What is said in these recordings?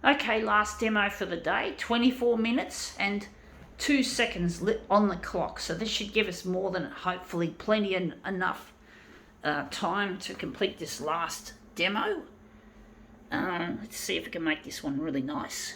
Okay, last demo for the day, 24 minutes and 2 seconds lit on the clock. So this should give us more than, hopefully, plenty and enough time to complete this last demo. Let's see if we can make this one really nice.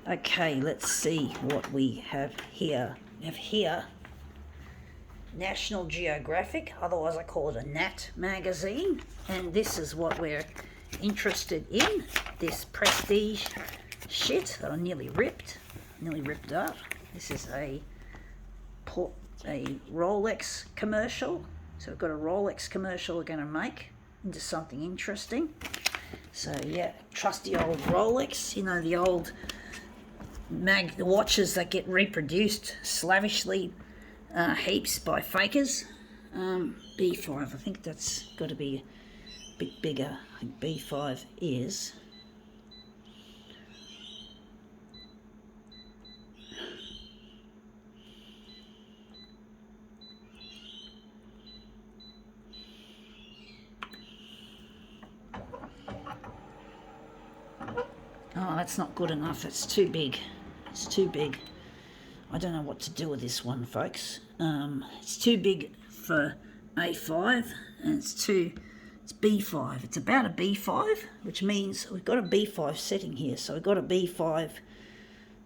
Okay, let's see what we have here. We have here National Geographic, otherwise I call it a NAT magazine, and this is what we're interested in, this prestige shit that I nearly ripped out. This is a Rolex commercial, so we've got a Rolex commercial we're going to make into something interesting. So yeah, trusty old Rolex, you know, the old the watches that get reproduced slavishly heaps by fakers. B5, I think that's got to be a bit bigger. I think B5 is. Oh, that's not good enough. It's too big. It's too big. I don't know what to do with this one, folks. It's too big for A5, and it's B5. It's about a B5, which means we've got a B5 setting here. So we've got a B5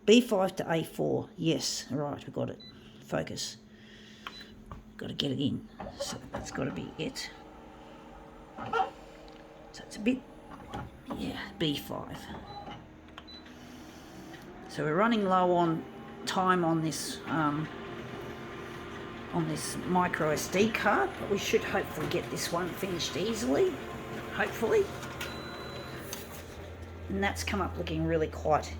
to A4. Yes, all right, we've got it. Focus. Got to get it in. So that's got to be it. So it's a bit, yeah, B5. So we're running low on time on this micro SD card, but we should hopefully get this one finished easily, hopefully. And that's come up looking really quite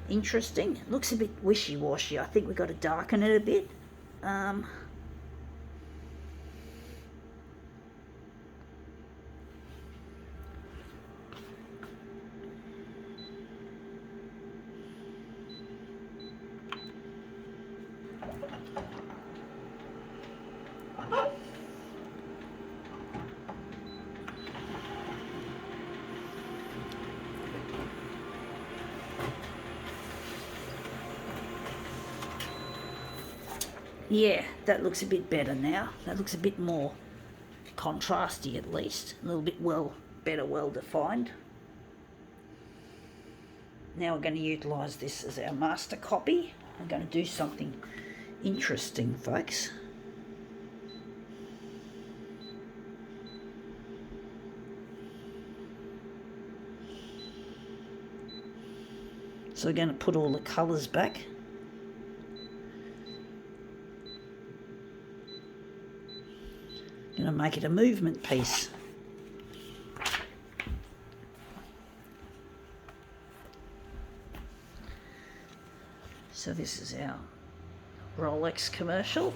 interesting. It looks a bit wishy-washy. I think we've got to darken it a bit. Yeah, that looks a bit better now. That looks a bit more contrasty, at least. A little bit better well defined. Now we're going to utilise this as our master copy. I'm going to do something interesting, folks. So we're going to put all the colours back. Going to make it a movement piece. So this is our Rolex commercial.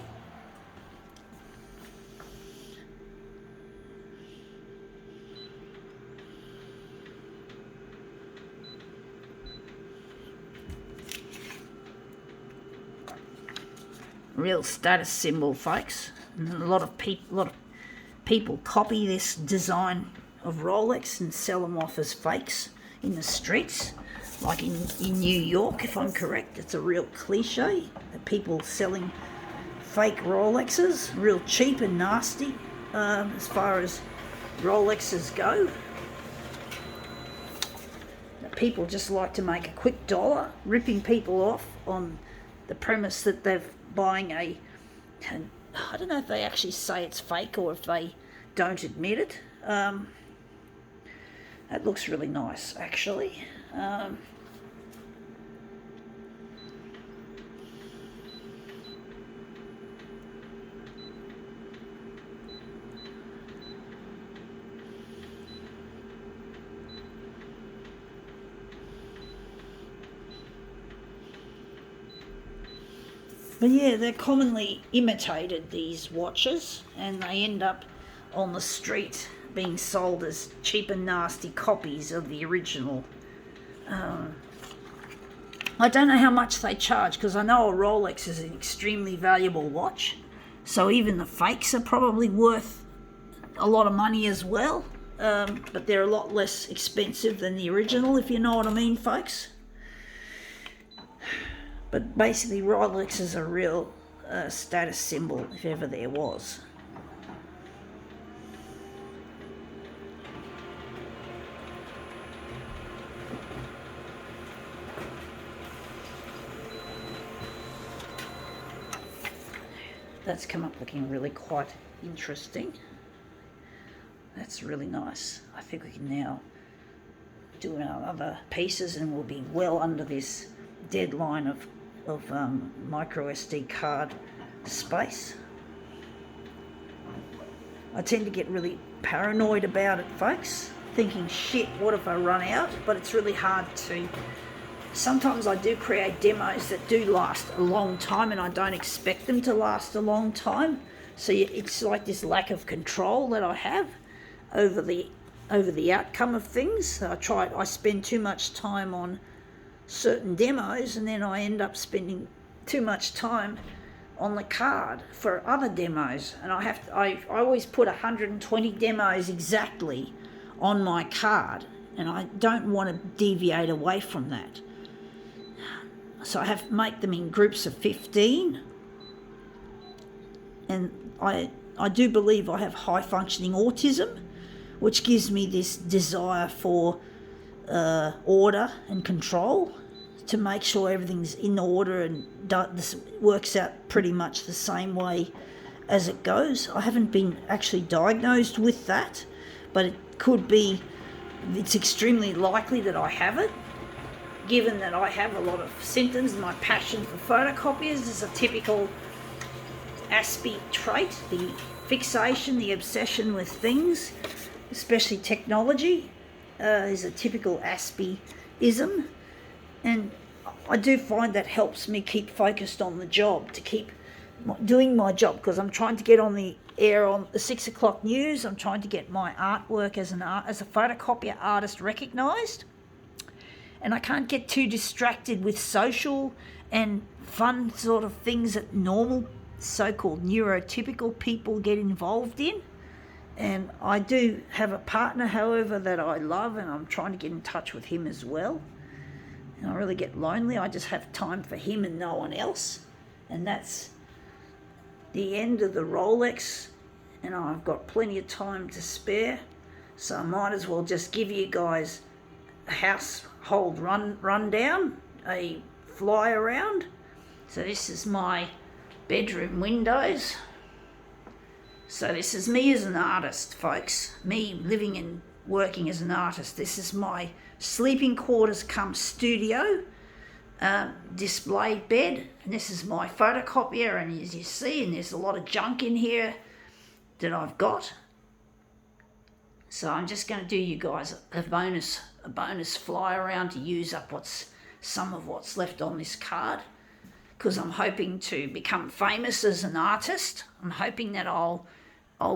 Real status symbol, folks. And a lot of people copy this design of Rolex and sell them off as fakes in the streets, like in New York, if I'm correct. It's a real cliche that people selling fake Rolexes, real cheap and nasty as far as Rolexes go. People just like to make a quick dollar, ripping people off on the premise that they're buying I don't know if they actually say it's fake or if they don't admit it. That looks really nice, actually. But yeah, they're commonly imitated, these watches, and they end up on the street being sold as cheap and nasty copies of the original. I don't know how much they charge, because I know a Rolex is an extremely valuable watch, so even the fakes are probably worth a lot of money as well, but they're a lot less expensive than the original, if you know what I mean, folks. But basically, Rolex is a real status symbol, if ever there was. That's come up looking really quite interesting. That's really nice. I think we can now do our other pieces and we'll be well under this deadline of micro SD card space. I tend to get really paranoid about it, folks, thinking, shit, what if I run out? But it's really hard to... Sometimes I do create demos that do last a long time, and I don't expect them to last a long time. So it's like this lack of control that I have over the outcome of things. I spend too much time on certain demos, and then I end up spending too much time on the card for other demos. And I always put 120 demos exactly on my card, and I don't want to deviate away from that. So I have to make them in groups of 15, and I do believe I have high functioning autism, which gives me this desire for order and control, to make sure everything's in order and this works out pretty much the same way as it goes. I haven't been actually diagnosed with that, but it's extremely likely that I have it, given that I have a lot of symptoms. My passion for photocopiers is a typical ASPE trait, the fixation, the obsession with things, especially technology, is a typical ASPE-ism. And I do find that helps me keep focused on the job, to keep doing my job, because I'm trying to get on the air on the 6 o'clock news. I'm trying to get my artwork as a photocopier artist recognised. And I can't get too distracted with social and fun sort of things that normal so-called neurotypical people get involved in. And I do have a partner, however, that I love, and I'm trying to get in touch with him as well. And I really get lonely. I just have time for him and no one else. And that's the end of the Rolex, and I've got plenty of time to spare. So I might as well just give you guys a household rundown, a fly around. So this is my bedroom windows. So this is me as an artist, folks. Me living and working as an artist. This is my sleeping quarters cum studio display bed. And this is my photocopier. And as you see, and there's a lot of junk in here that I've got. So I'm just going to do you guys a bonus fly around to use up some of what's left on this card, because I'm hoping to become famous as an artist. I'm hoping that I'll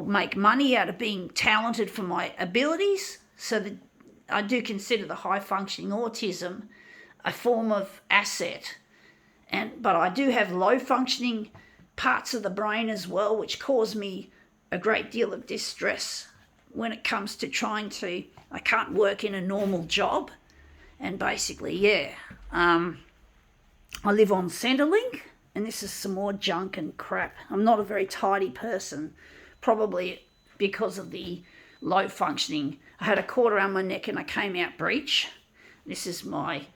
make money out of being talented for my abilities. So that I do consider the high functioning autism a form of asset, but I do have low functioning parts of the brain as well, which cause me a great deal of distress when it comes to I can't work in a normal job. And basically, I live on Centrelink, and this is some more junk and crap. I'm not a very tidy person, probably because of the low functioning. I had a cord around my neck and I came out breech. This is my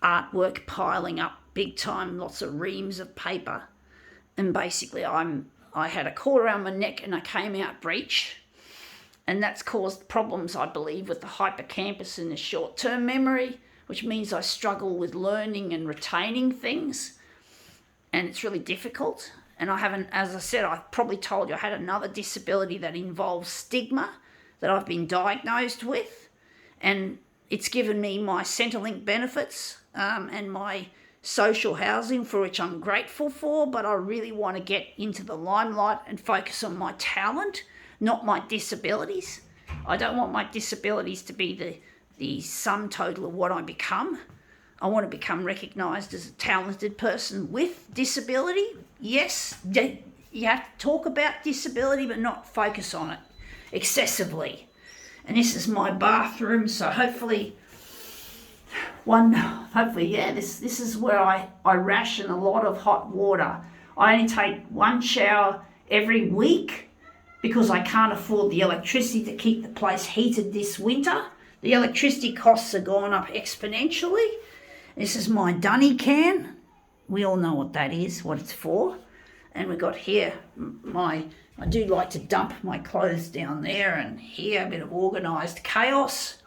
artwork piling up big time, lots of reams of paper. And basically I had a cord around my neck and I came out breech. And that's caused problems, I believe, with the hippocampus and the short-term memory, which means I struggle with learning and retaining things. And it's really difficult. And I haven't, as I said, I probably told you, I had another disability that involves stigma that I've been diagnosed with. And it's given me my Centrelink benefits and my social housing, for which I'm grateful for, but I really want to get into the limelight and focus on my talent, not my disabilities. I don't want my disabilities to be the sum total of what I become. I want to become recognised as a talented person with disability. Yes, you have to talk about disability, but not focus on it excessively. And this is my bathroom, so hopefully, this is where I ration a lot of hot water. I only take one shower every week because I can't afford the electricity to keep the place heated this winter. The electricity costs are going up exponentially. This is my dunny can. We all know what that is, what it's for. And we've got here I do like to dump my clothes down there, and here a bit of organised chaos.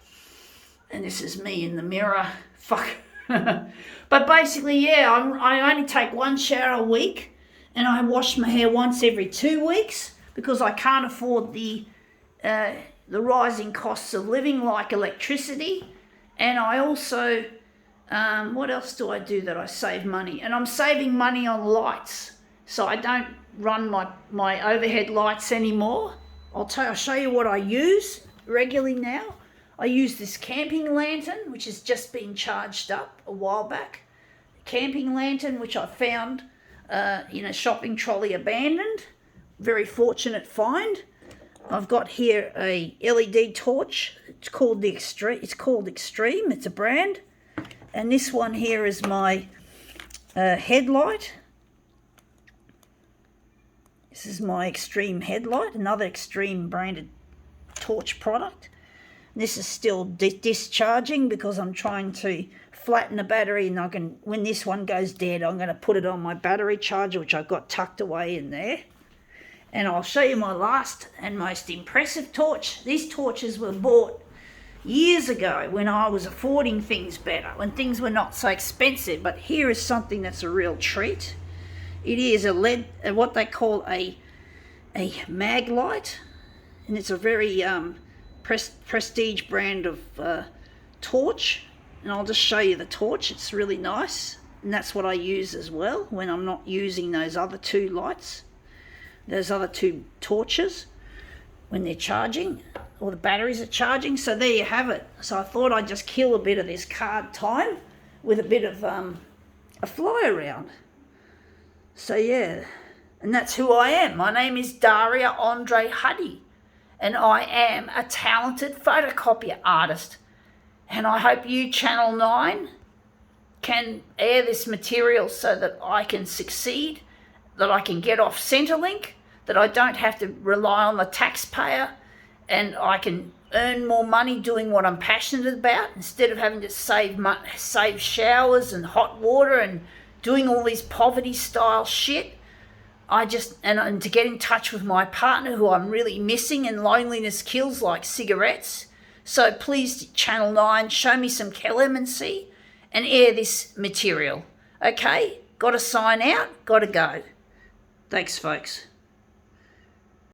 And this is me in the mirror. Fuck. But basically, yeah, I only take one shower a week, and I wash my hair once every 2 weeks because I can't afford the rising costs of living, like electricity. And I also, what else do I do that I save money? And I'm saving money on lights. So I don't run my overhead lights anymore. I'll show you what I use regularly now. I use this camping lantern, which has just been charged up a while back. Camping lantern, which I found in a shopping trolley abandoned. Very fortunate find. I've got here a LED torch. It's called Extreme. It's a brand. And this one here is my headlight. This is my Extreme headlight, another Extreme branded torch product. This is still discharging because I'm trying to flatten the battery, and when this one goes dead, I'm going to put it on my battery charger, which I've got tucked away in there. And I'll show you my last and most impressive torch. These torches were bought years ago when I was affording things better, when things were not so expensive. But here is something that's a real treat. It is a lead, what they call a mag light, and it's a very prestige brand of torch. And I'll just show you the torch. It's really nice, and that's what I use as well when I'm not using those other two lights, those other two torches, when they're charging or the batteries are charging. So there you have it. So I thought I'd just kill a bit of this card time with a bit of a fly around. So yeah, and that's who I am. My name is Daria Andre Huddy, and I am a talented photocopier artist. And I hope you, Channel 9, can air this material so that I can succeed, that I can get off Centrelink, that I don't have to rely on the taxpayer, and I can earn more money doing what I'm passionate about instead of having to save showers and hot water and doing all these poverty style shit. And to get in touch with my partner, who I'm really missing, and loneliness kills like cigarettes. So please, Channel 9, show me some clemency and air this material. Okay? Got to sign out, got to go. Thanks, folks.